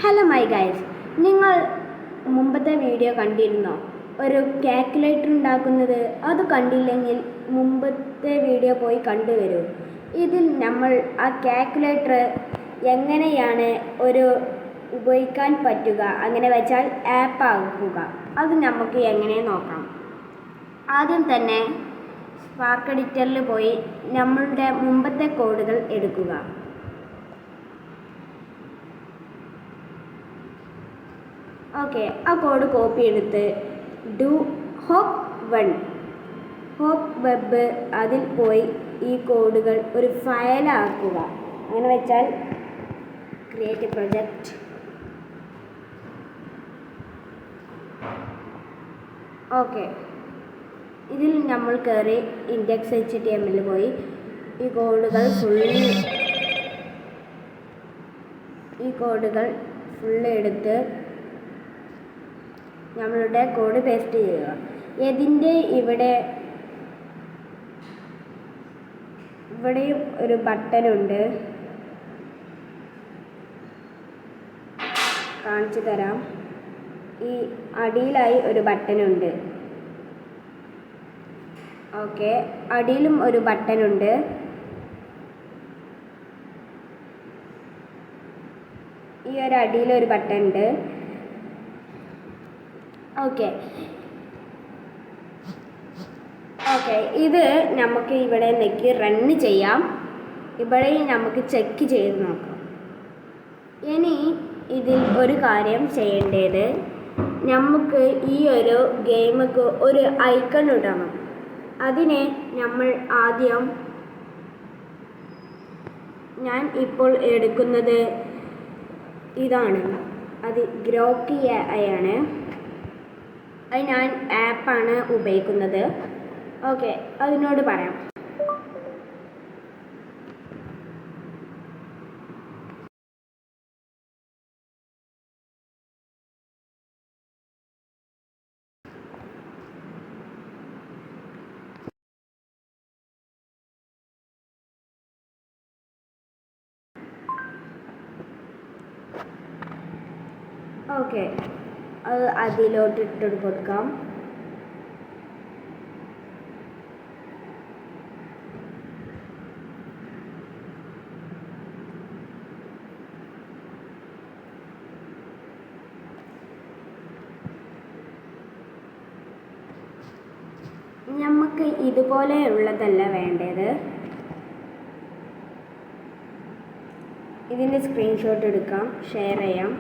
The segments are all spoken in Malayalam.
ഹലോ മൈ ഗൈസ്, നിങ്ങൾ മുമ്പത്തെ വീഡിയോ കണ്ടിരുന്നോ? ഒരു കാൽക്കുലേറ്റർ ഉണ്ടാക്കുന്നത്. അത് കണ്ടില്ലെങ്കിൽ മുമ്പത്തെ വീഡിയോ പോയി കണ്ടുവരൂ. ഇതിൽ നമ്മൾ ആ കാൽക്കുലേറ്റർ എങ്ങനെയാണ് ഉപയോഗിക്കാൻ പറ്റുക, അങ്ങനെ വെച്ചാൽ ആപ്പ് ആക്കുക, അത് നമുക്ക് എങ്ങനെ നോക്കാം. ആദ്യം തന്നെ സ്പാർക്ക് എഡിറ്ററിൽ പോയി നമ്മളുടെ മുമ്പത്തെ കോഡുകൾ എടുക്കുക. ഓക്കെ, ആ കോഡ് കോപ്പി എടുത്ത് ഹോപ്പ് വെബ് അതിൽ പോയി ഈ കോഡുകൾ ഒരു ഫയലാക്കുക. അങ്ങനെ വെച്ചാൽ ക്രിയേറ്റ് പ്രൊജക്റ്റ്. ഓക്കെ, ഇതിൽ നമ്മൾ കയറി index.html പോയി ഈ കോഡുകൾ ഫുള്ള് എടുത്ത് നമ്മളുടെ കോഡ് പേസ്റ്റ് ചെയ്യുക. ഇതിൻ്റെ ഇവിടെയും ഒരു ബട്ടൺ ഉണ്ട്, കാണിച്ചു തരാം. ഈ അടിയിലായി ഒരു ബട്ടൺ ഉണ്ട്. ഓക്കെ, അടിയിലും ഒരു ബട്ടൺ ഉണ്ട്. ഈ ഒരു അടിയിലൊരു ബട്ടൺ ഉണ്ട്. ഓക്കെ, ഇത് നമുക്ക് ഇവിടെ നിൽക്കി റണ്ണ് ചെയ്യാം. ഇവിടെ നമുക്ക് ചെക്ക് ചെയ്ത് നോക്കാം. ഇനി ഇതിൽ ഒരു കാര്യം ചെയ്യേണ്ടത്, നമുക്ക് ഈ ഒരു ഗെയിമുക്ക് ഒരു ഐക്കൺ ഇടണം. അതിനെ നമ്മൾ ആദ്യം, ഞാൻ ഇപ്പോൾ എടുക്കുന്നത് ഇതാണ്, അത് ഗ്രോക്കി ആണ്. അത് ഞാൻ ആപ്പാണ് ഉപയോഗിക്കുന്നത്. ഓക്കെ, അതിനോട് പറയാം. ഓക്കെ, അത് അതിലോട്ട് ഇട്ട് കൊടുക്കാം. നമുക്ക് ഇതുപോലെയുള്ളതല്ല വേണ്ടത്. ഇതിൻ്റെ സ്ക്രീൻഷോട്ട് എടുക്കാം, ഷെയർ ചെയ്യാം.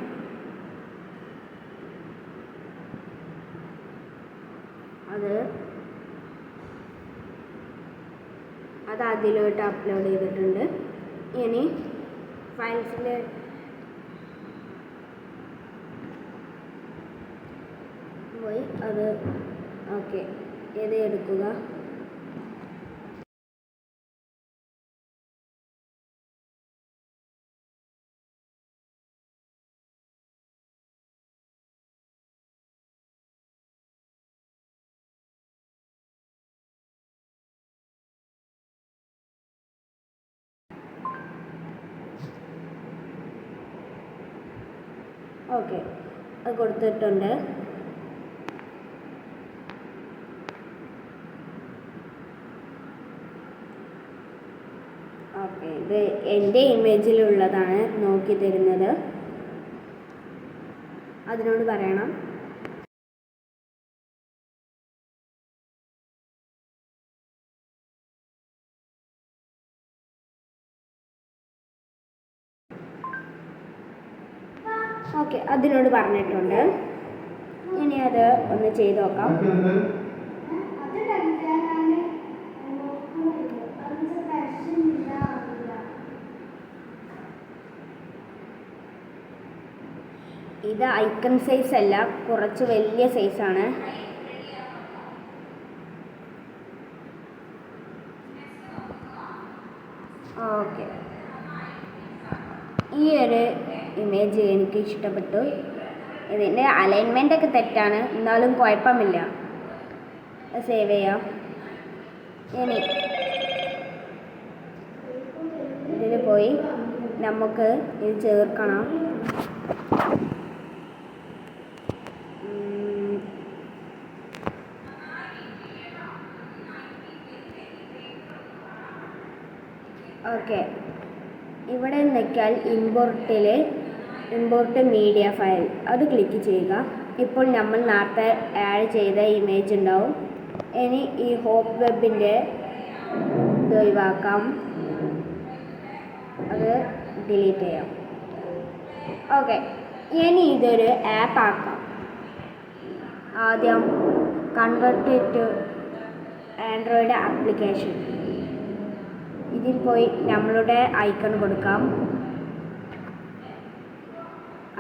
അത് അതിലോട്ട് അപ്ലോഡ് ചെയ്തിട്ടുണ്ട്. ഇനി ഫയൽസിൽ പോയി അത് ഓക്കെ ഇത് എടുക്കുക. ഓക്കെ, അത് കൊടുത്തിട്ടുണ്ട്. ഓക്കെ, ഇത് എൻ്റെ ഇമേജിലുള്ളതാണ് നോക്കി തരുന്നത്. അതിനോട് പറയണം. ഓക്കെ, അതിനോട് പറഞ്ഞിട്ടുണ്ട്. ഇനി അത് ഒന്ന് ചെയ്ത് നോക്കാം. ഇത് ഐക്കൺ സൈസ് അല്ല, കുറച്ച് വലിയ സൈസാണ്. ഓക്കെ, ഈ ഒരു ഇമേജ് എനിക്ക് ഇഷ്ടപ്പെട്ടു. ഇതിൻ്റെ അലൈൻമെൻ്റ് ഒക്കെ തെറ്റാണ്, എന്നാലും കുഴപ്പമില്ല. സേവ് ചെയ്യാം. ഇനി ഇതിൽ പോയി നമുക്ക് ഇത് ചേർക്കണം. ഓക്കെ, ഇവിടെ നിൽക്കാൻ ഇമ്പോർട്ട് മീഡിയ ഫയൽ അത് ക്ലിക്ക് ചെയ്യുക. ഇപ്പോൾ നമ്മൾ നേരത്തെ ആഡ് ചെയ്ത ഇമേജ് ഉണ്ടാവും. ഇനി ഈ ഹോപ്പ് വെബിൻ്റെ ഇത് ഒഴിവാക്കാം, അത് ഡിലീറ്റ് ചെയ്യാം. ഓക്കെ, ഇനി ഇതൊരു ആപ്പ് ആക്കാം. ആദ്യം കൺവേർട്ട് ടു ആൻഡ്രോയിഡ് ആപ്ലിക്കേഷൻ, ഇതിൽ പോയി നമ്മളുടെ ഐക്കൺ കൊടുക്കാം.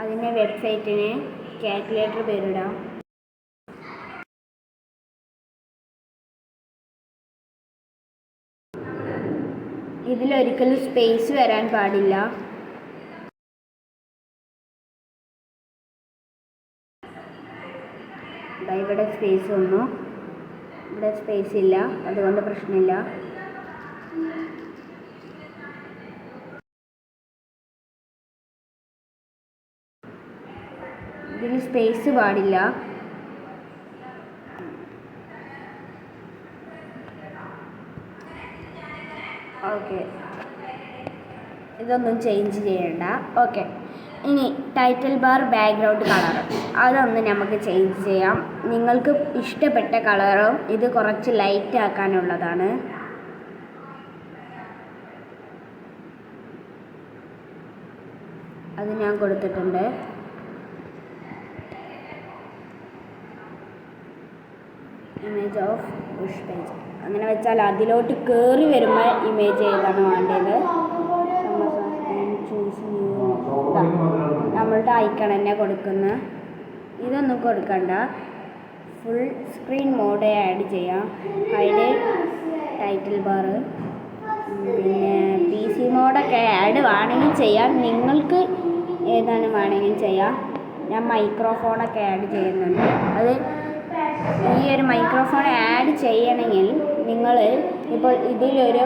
അതിൻ്റെ വെബ്സൈറ്റിന് കാൽക്കുലേറ്റർ പേരിടാം. ഇതിലൊരിക്കലും സ്പേസ് വരാൻ പാടില്ല. ഇവിടെ സ്പേസ് വന്നു, ഇവിടെ സ്പേസ് ഇല്ല, അതുകൊണ്ട് പ്രശ്നമില്ല. ഇതിന് സ്പേസ് പാടില്ല. ഓക്കെ, ഇതൊന്നും ചേഞ്ച് ചെയ്യണ്ട. ഓക്കെ, ഇനി ടൈറ്റിൽ ബാർ ബാക്ക്ഗ്രൗണ്ട് കളർ അതൊന്ന് നമുക്ക് ചേഞ്ച് ചെയ്യാം. നിങ്ങൾക്ക് ഇഷ്ടപ്പെട്ട കളറും ഇത് കുറച്ച് ലൈറ്റ് ആക്കാനുള്ളതാണ്. അത് ഞാൻ കൊടുത്തിട്ടുണ്ട്. ഇമേജ് ഓഫ് പുഷ് പേജ് അങ്ങനെ വെച്ചാൽ അതിലോട്ട് കയറി വരുമ്പോൾ ഇമേജ് ഏതാണ് വേണ്ടത്. നമ്മളുടെ ഐക്കൺ തന്നെ കൊടുക്കുന്ന ഇതൊന്നും കൊടുക്കണ്ട. ഫുൾ സ്ക്രീൻ മോഡ് ആഡ് ചെയ്യാം. ഹൈഡ് ടൈറ്റിൽ ബാർ, പിന്നെ PC മോഡൊക്കെ ആഡ് വേണമെങ്കിൽ ചെയ്യാം. നിങ്ങൾക്ക് ഏതാണ് വേണമെങ്കിൽ ചെയ്യാം. ഞാൻ മൈക്രോഫോണൊക്കെ ആഡ് ചെയ്യുന്നുണ്ട്. അത് ഈ ഒരു മൈക്രോഫോൺ ആഡ് ചെയ്യണമെങ്കിൽ നിങ്ങൾ ഇപ്പോൾ ഇതിലൊരു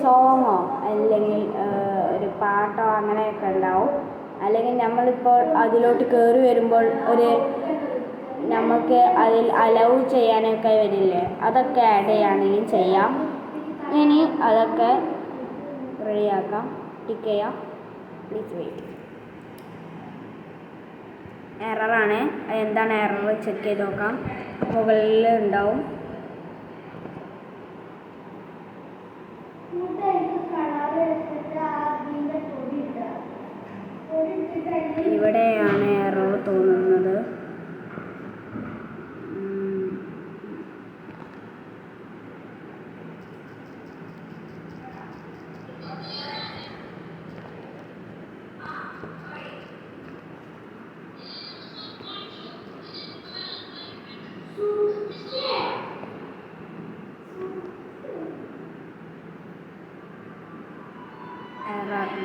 സോങ്ങോ അല്ലെങ്കിൽ ഒരു പാട്ടോ അങ്ങനെയൊക്കെ ഉണ്ടാവും. അല്ലെങ്കിൽ നമ്മളിപ്പോൾ അതിലോട്ട് കയറി വരുമ്പോൾ നമുക്ക് അതിൽ അലൗ ചെയ്യാനൊക്കെ വരില്ലേ, അതൊക്കെ ആഡ് ചെയ്യുകയാണെങ്കിൽ ചെയ്യാം. ഇനി അതൊക്കെ റെഡിയാക്കാം. ടിക്ക് ചെയ്യാം. Please wait. എററാണ്, എന്താണ് എറർ ചെക്ക് ചെയ്ത് നോക്കാം. മുകളിൽ ഉണ്ടാവും. ഇവിടെയാണ് എറർ തോന്നുന്നത്.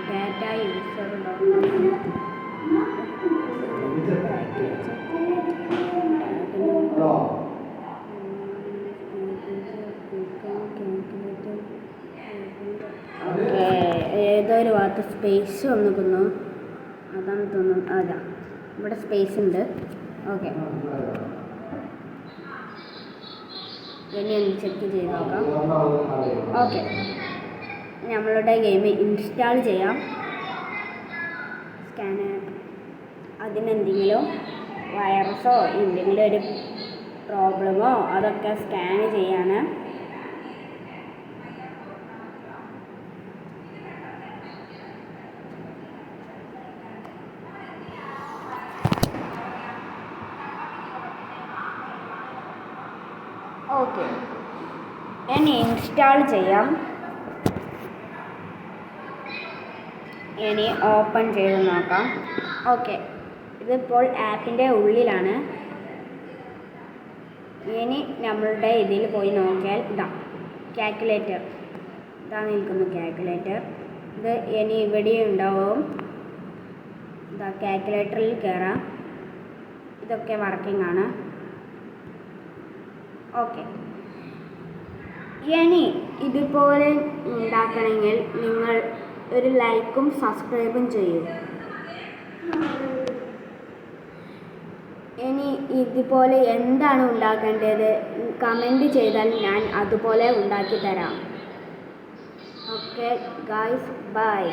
ഡാറ്റ യൂസർ ഏതൊരു ഭാഗത്ത് സ്പേസ് വന്നിക്കുന്നു, അതാണ് തോന്നുന്നു. അതാ ഇവിടെ സ്പേസ് ഉണ്ട്. ഓക്കെ, ഇനി ഒന്ന് ചെക്ക് ചെയ്ത് നോക്കാം. ഓക്കെ, നമ്മളുടെ ഗെയിം ഇൻസ്റ്റാൾ ചെയ്യാം. സ്കാനർ അതിനെന്തെങ്കിലും വൈറസോ എന്തെങ്കിലും ഒരു പ്രോബ്ലമോ അതൊക്കെ സ്കാൻ ചെയ്യാണ്. ഓക്കെ, ഇനി ഇൻസ്റ്റാൾ ചെയ്യാം. ഇനി ഓപ്പൺ ചെയ്ത് നോക്കാം. ഓക്കെ, ഇതിപ്പോൾ ആപ്പിൻ്റെ ഉള്ളിലാണ്. ഇനി നമ്മളുടെ ഇതിൽ പോയി നോക്കിയാൽ ഇതാ കാൽക്കുലേറ്റർ, ഇതാ നിൽക്കുന്നു കാൽക്കുലേറ്റർ. ഇത് ഇനി ഇവിടെ ഉണ്ടാവും. ഇതാ കാൽക്കുലേറ്ററിൽ കയറാം. ഇതൊക്കെ വർക്കിംഗ് ആണ്. ഓക്കെ, ഇനി ഇതുപോലെ ഉണ്ടാക്കണമെങ്കിൽ നിങ്ങൾ ഒരു ലൈക്കും സബ്സ്ക്രൈബും ചെയ്യൂ. ഇനി ഇതുപോലെ എന്താണ് ഉണ്ടാക്കേണ്ടത് കമൻറ്റ് ചെയ്താൽ ഞാൻ അതുപോലെ ഉണ്ടാക്കി തരാം. Okay guys, by.